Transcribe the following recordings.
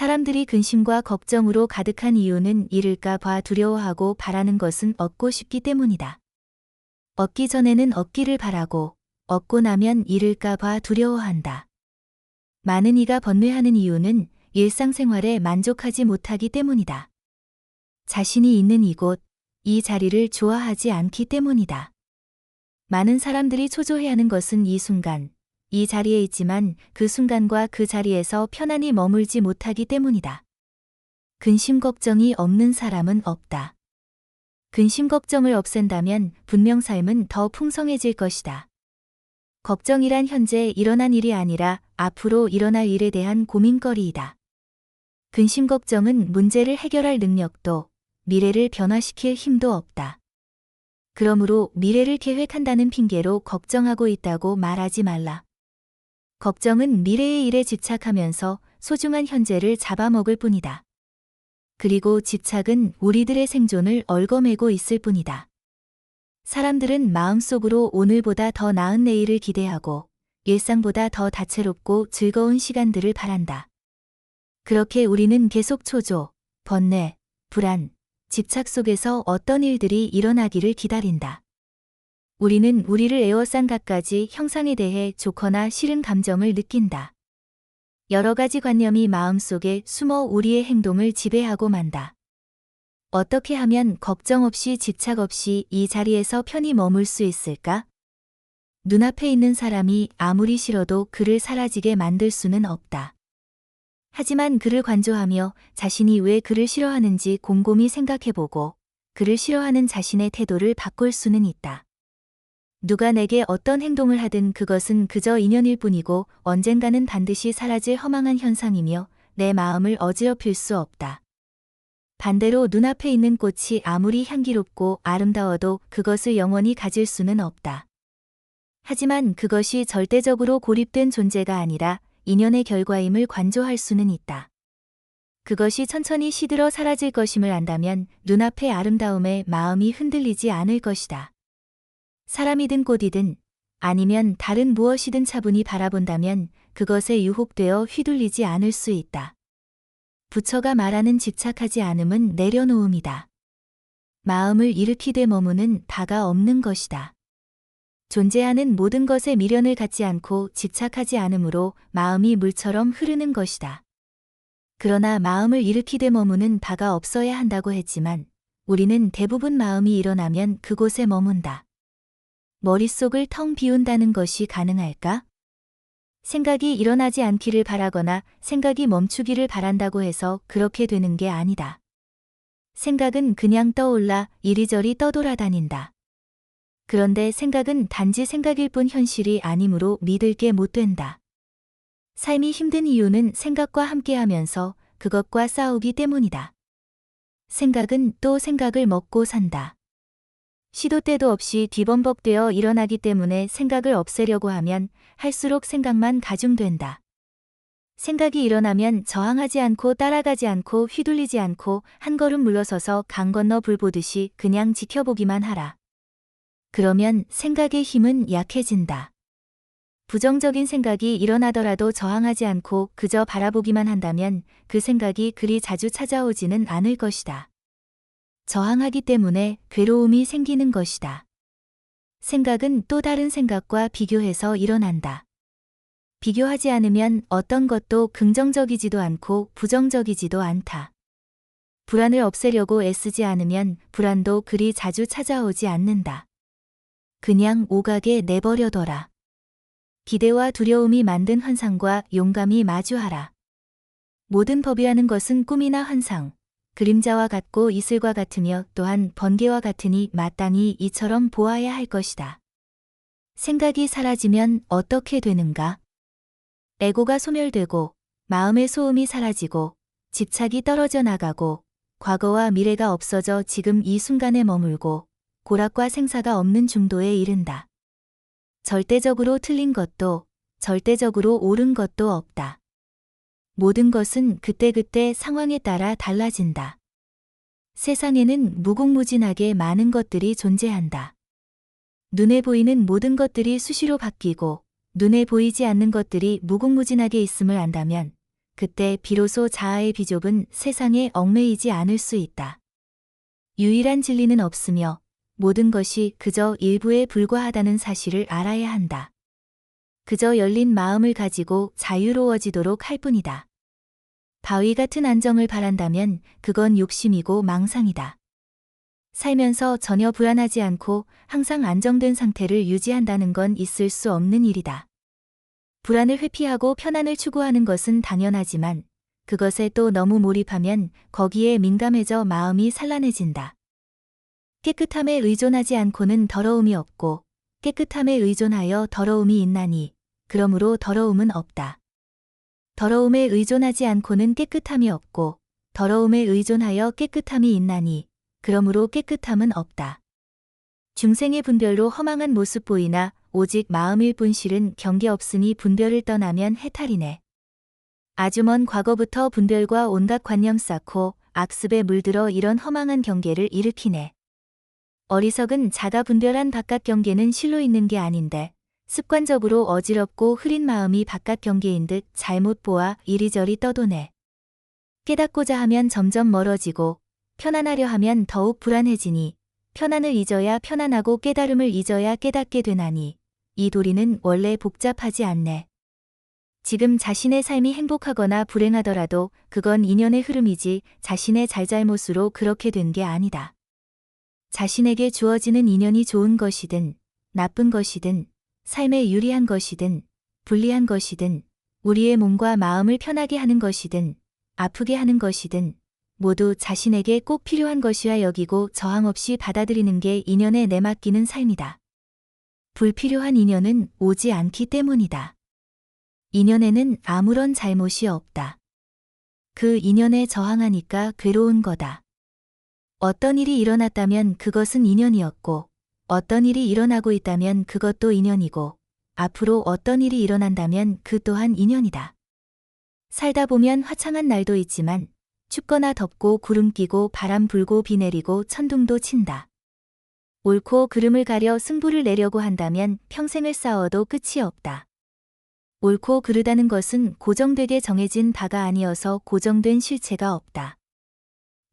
사람들이 근심과 걱정으로 가득한 이유는 잃을까 봐 두려워하고 바라는 것은 얻고 싶기 때문이다. 얻기 전에는 얻기를 바라고 얻고 나면 잃을까 봐 두려워한다. 많은 이가 번뇌하는 이유는 일상생활에 만족하지 못하기 때문이다. 자신이 있는 이곳, 이 자리를 좋아하지 않기 때문이다. 많은 사람들이 초조해하는 것은 이 순간, 이 자리에 있지만 그 순간과 그 자리에서 편안히 머물지 못하기 때문이다. 근심 걱정이 없는 사람은 없다. 근심 걱정을 없앤다면 분명 삶은 더 풍성해질 것이다. 걱정이란 현재 일어난 일이 아니라 앞으로 일어날 일에 대한 고민거리이다. 근심 걱정은 문제를 해결할 능력도, 미래를 변화시킬 힘도 없다. 그러므로 미래를 계획한다는 핑계로 걱정하고 있다고 말하지 말라. 걱정은 미래의 일에 집착하면서 소중한 현재를 잡아먹을 뿐이다. 그리고 집착은 우리들의 생존을 얽어매고 있을 뿐이다. 사람들은 마음속으로 오늘보다 더 나은 내일을 기대하고 일상보다 더 다채롭고 즐거운 시간들을 바란다. 그렇게 우리는 계속 초조, 번뇌, 불안, 집착 속에서 어떤 일들이 일어나기를 기다린다. 우리는 우리를 에워싼 갖가지 형상에 대해 좋거나 싫은 감정을 느낀다. 여러 가지 관념이 마음속에 숨어 우리의 행동을 지배하고 만다. 어떻게 하면 걱정 없이 집착 없이 이 자리에서 편히 머물 수 있을까? 눈앞에 있는 사람이 아무리 싫어도 그를 사라지게 만들 수는 없다. 하지만 그를 관조하며 자신이 왜 그를 싫어하는지 곰곰이 생각해보고 그를 싫어하는 자신의 태도를 바꿀 수는 있다. 누가 내게 어떤 행동을 하든 그것은 그저 인연일 뿐이고 언젠가는 반드시 사라질 허망한 현상이며 내 마음을 어지럽힐 수 없다. 반대로 눈앞에 있는 꽃이 아무리 향기롭고 아름다워도 그것을 영원히 가질 수는 없다. 하지만 그것이 절대적으로 고립된 존재가 아니라 인연의 결과임을 관조할 수는 있다. 그것이 천천히 시들어 사라질 것임을 안다면 눈앞의 아름다움에 마음이 흔들리지 않을 것이다. 사람이든 꽃이든 아니면 다른 무엇이든 차분히 바라본다면 그것에 유혹되어 휘둘리지 않을 수 있다. 부처가 말하는 집착하지 않음은 내려놓음이다. 마음을 일으키되 머무는 바가 없는 것이다. 존재하는 모든 것에 미련을 갖지 않고 집착하지 않으므로 마음이 물처럼 흐르는 것이다. 그러나 마음을 일으키되 머무는 바가 없어야 한다고 했지만 우리는 대부분 마음이 일어나면 그곳에 머문다. 머릿속을 텅 비운다는 것이 가능할까? 생각이 일어나지 않기를 바라거나 생각이 멈추기를 바란다고 해서 그렇게 되는 게 아니다. 생각은 그냥 떠올라 이리저리 떠돌아다닌다. 그런데 생각은 단지 생각일 뿐 현실이 아니므로 믿을 게 못 된다. 삶이 힘든 이유는 생각과 함께하면서 그것과 싸우기 때문이다. 생각은 또 생각을 먹고 산다. 시도 때도 없이 뒤범벅되어 일어나기 때문에 생각을 없애려고 하면 할수록 생각만 가중된다. 생각이 일어나면 저항하지 않고 따라가지 않고 휘둘리지 않고 한 걸음 물러서서 강 건너 불 보듯이 그냥 지켜보기만 하라. 그러면 생각의 힘은 약해진다. 부정적인 생각이 일어나더라도 저항하지 않고 그저 바라보기만 한다면 그 생각이 그리 자주 찾아오지는 않을 것이다. 저항하기 때문에 괴로움이 생기는 것이다. 생각은 또 다른 생각과 비교해서 일어난다. 비교하지 않으면 어떤 것도 긍정적이지도 않고 부정적이지도 않다. 불안을 없애려고 애쓰지 않으면 불안도 그리 자주 찾아오지 않는다. 그냥 오가게 내버려둬라. 기대와 두려움이 만든 환상과 용감히 마주하라. 모든 법이라는 것은 꿈이나 환상, 그림자와 같고 이슬과 같으며 또한 번개와 같으니 마땅히 이처럼 보아야 할 것이다. 생각이 사라지면 어떻게 되는가? 에고가 소멸되고 마음의 소음이 사라지고 집착이 떨어져 나가고 과거와 미래가 없어져 지금 이 순간에 머물고 고락과 생사가 없는 중도에 이른다. 절대적으로 틀린 것도 절대적으로 옳은 것도 없다. 모든 것은 그때그때 상황에 따라 달라진다. 세상에는 무궁무진하게 많은 것들이 존재한다. 눈에 보이는 모든 것들이 수시로 바뀌고 눈에 보이지 않는 것들이 무궁무진하게 있음을 안다면 그때 비로소 자아의 비좁은 세상에 얽매이지 않을 수 있다. 유일한 진리는 없으며 모든 것이 그저 일부에 불과하다는 사실을 알아야 한다. 그저 열린 마음을 가지고 자유로워지도록 할 뿐이다. 바위 같은 안정을 바란다면 그건 욕심이고 망상이다. 살면서 전혀 불안하지 않고 항상 안정된 상태를 유지한다는 건 있을 수 없는 일이다. 불안을 회피하고 편안을 추구하는 것은 당연하지만 그것에 또 너무 몰입하면 거기에 민감해져 마음이 산란해진다. 깨끗함에 의존하지 않고는 더러움이 없고 깨끗함에 의존하여 더러움이 있나니 그러므로 더러움은 없다. 더러움에 의존하지 않고는 깨끗함이 없고 더러움에 의존하여 깨끗함이 있나니 그러므로 깨끗함은 없다. 중생의 분별로 허망한 모습 보이나 오직 마음일 뿐 실은 경계 없으니 분별을 떠나면 해탈이네. 아주 먼 과거부터 분별과 온갖 관념 쌓고 악습에 물들어 이런 허망한 경계를 일으키네. 어리석은 자가 분별한 바깥 경계는 실로 있는 게 아닌데 습관적으로 어지럽고 흐린 마음이 바깥 경계인 듯 잘못 보아 이리저리 떠도네. 깨닫고자 하면 점점 멀어지고 편안하려 하면 더욱 불안해지니 편안을 잊어야 편안하고 깨달음을 잊어야 깨닫게 되나니 이 도리는 원래 복잡하지 않네. 지금 자신의 삶이 행복하거나 불행하더라도 그건 인연의 흐름이지 자신의 잘잘못으로 그렇게 된 게 아니다. 자신에게 주어지는 인연이 좋은 것이든 나쁜 것이든 삶에 유리한 것이든 불리한 것이든 우리의 몸과 마음을 편하게 하는 것이든 아프게 하는 것이든 모두 자신에게 꼭 필요한 것이라 여기고 저항 없이 받아들이는 게 인연에 내맡기는 삶이다. 불필요한 인연은 오지 않기 때문이다. 인연에는 아무런 잘못이 없다. 그 인연에 저항하니까 괴로운 거다. 어떤 일이 일어났다면 그것은 인연이었고 어떤 일이 일어나고 있다면 그것도 인연이고 앞으로 어떤 일이 일어난다면 그 또한 인연이다. 살다 보면 화창한 날도 있지만 춥거나 덥고 구름 끼고 바람 불고 비 내리고 천둥도 친다. 옳고 그름을 가려 승부를 내려고 한다면 평생을 싸워도 끝이 없다. 옳고 그르다는 것은 고정되게 정해진 바가 아니어서 고정된 실체가 없다.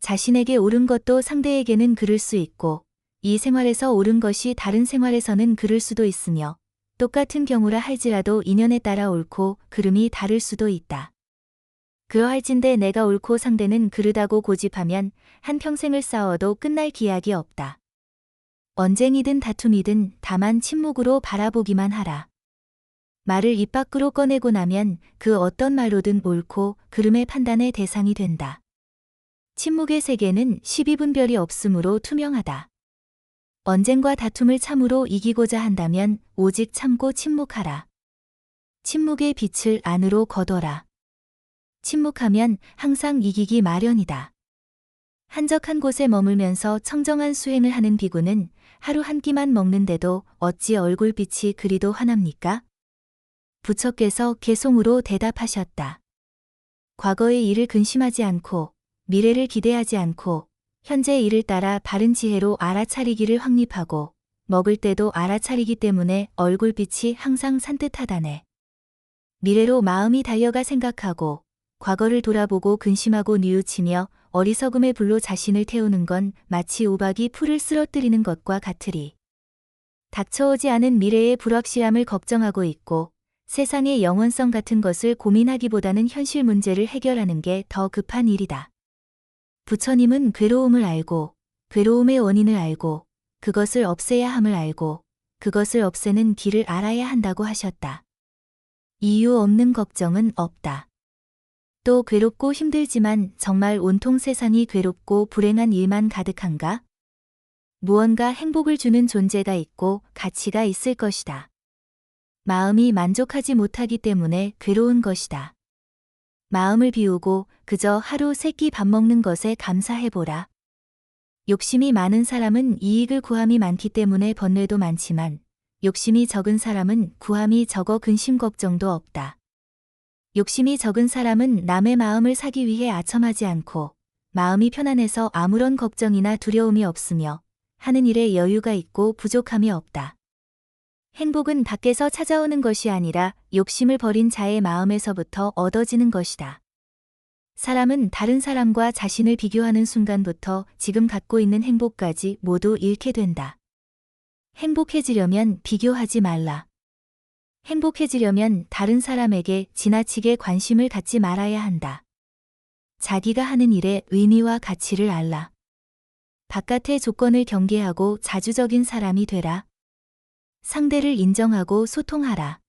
자신에게 옳은 것도 상대에게는 그를 수 있고 이 생활에서 옳은 것이 다른 생활에서는 그를 수도 있으며 똑같은 경우라 할지라도 인연에 따라 옳고 그름이 다를 수도 있다. 그러할진대 내가 옳고 상대는 그르다고 고집하면 한평생을 싸워도 끝날 기약이 없다. 언쟁이든 다툼이든 다만 침묵으로 바라보기만 하라. 말을 입 밖으로 꺼내고 나면 그 어떤 말로든 옳고 그름의 판단의 대상이 된다. 침묵의 세계는 시비분별이 없으므로 투명하다. 언쟁과 다툼을 참으로 이기고자 한다면 오직 참고 침묵하라. 침묵의 빛을 안으로 거둬라. 침묵하면 항상 이기기 마련이다. 한적한 곳에 머물면서 청정한 수행을 하는 비구는 하루 한 끼만 먹는데도 어찌 얼굴빛이 그리도 환합니까? 부처께서 개송으로 대답하셨다. 과거의 일을 근심하지 않고 미래를 기대하지 않고 현재의 일을 따라 바른 지혜로 알아차리기를 확립하고 먹을 때도 알아차리기 때문에 얼굴빛이 항상 산뜻하다네. 미래로 마음이 달려가 생각하고 과거를 돌아보고 근심하고 뉘우치며 어리석음의 불로 자신을 태우는 건 마치 우박이 풀을 쓰러뜨리는 것과 같으리. 닥쳐오지 않은 미래의 불확실함을 걱정하고 있고 세상의 영원성 같은 것을 고민하기보다는 현실 문제를 해결하는 게 더 급한 일이다. 부처님은 괴로움을 알고 괴로움의 원인을 알고 그것을 없애야 함을 알고 그것을 없애는 길을 알아야 한다고 하셨다. 이유 없는 걱정은 없다. 또 괴롭고 힘들지만 정말 온통 세상이 괴롭고 불행한 일만 가득한가? 무언가 행복을 주는 존재가 있고 가치가 있을 것이다. 마음이 만족하지 못하기 때문에 괴로운 것이다. 마음을 비우고 그저 하루 세 끼 밥 먹는 것에 감사해보라. 욕심이 많은 사람은 이익을 구함이 많기 때문에 번뇌도 많지만 욕심이 적은 사람은 구함이 적어 근심 걱정도 없다. 욕심이 적은 사람은 남의 마음을 사기 위해 아첨하지 않고 마음이 편안해서 아무런 걱정이나 두려움이 없으며 하는 일에 여유가 있고 부족함이 없다. 행복은 밖에서 찾아오는 것이 아니라 욕심을 버린 자의 마음에서부터 얻어지는 것이다. 사람은 다른 사람과 자신을 비교하는 순간부터 지금 갖고 있는 행복까지 모두 잃게 된다. 행복해지려면 비교하지 말라. 행복해지려면 다른 사람에게 지나치게 관심을 갖지 말아야 한다. 자기가 하는 일의 의미와 가치를 알라. 바깥의 조건을 경계하고 자주적인 사람이 되라. 상대를 인정하고 소통하라.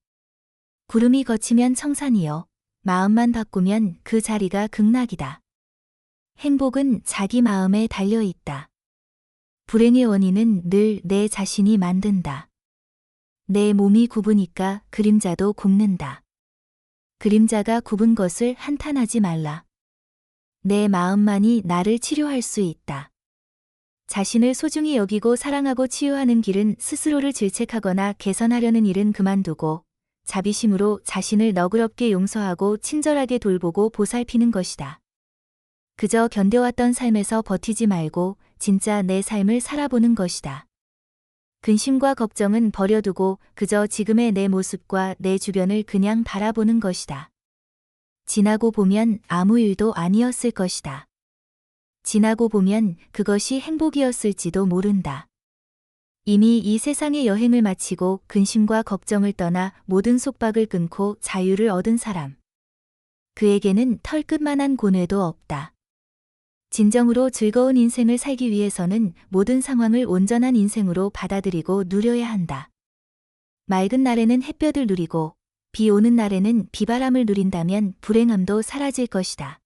구름이 걷히면 청산이요. 마음만 바꾸면 그 자리가 극락이다. 행복은 자기 마음에 달려 있다. 불행의 원인은 늘 내 자신이 만든다. 내 몸이 굽으니까 그림자도 굽는다. 그림자가 굽은 것을 한탄하지 말라. 내 마음만이 나를 치료할 수 있다. 자신을 소중히 여기고 사랑하고 치유하는 길은 스스로를 질책하거나 개선하려는 일은 그만두고 자비심으로 자신을 너그럽게 용서하고 친절하게 돌보고 보살피는 것이다. 그저 견뎌왔던 삶에서 버티지 말고 진짜 내 삶을 살아보는 것이다. 근심과 걱정은 버려두고 그저 지금의 내 모습과 내 주변을 그냥 바라보는 것이다. 지나고 보면 아무 일도 아니었을 것이다. 지나고 보면 그것이 행복이었을지도 모른다. 이미 이 세상의 여행을 마치고 근심과 걱정을 떠나 모든 속박을 끊고 자유를 얻은 사람. 그에게는 털끝만한 고뇌도 없다. 진정으로 즐거운 인생을 살기 위해서는 모든 상황을 온전한 인생으로 받아들이고 누려야 한다. 맑은 날에는 햇볕을 누리고 비 오는 날에는 비바람을 누린다면 불행함도 사라질 것이다.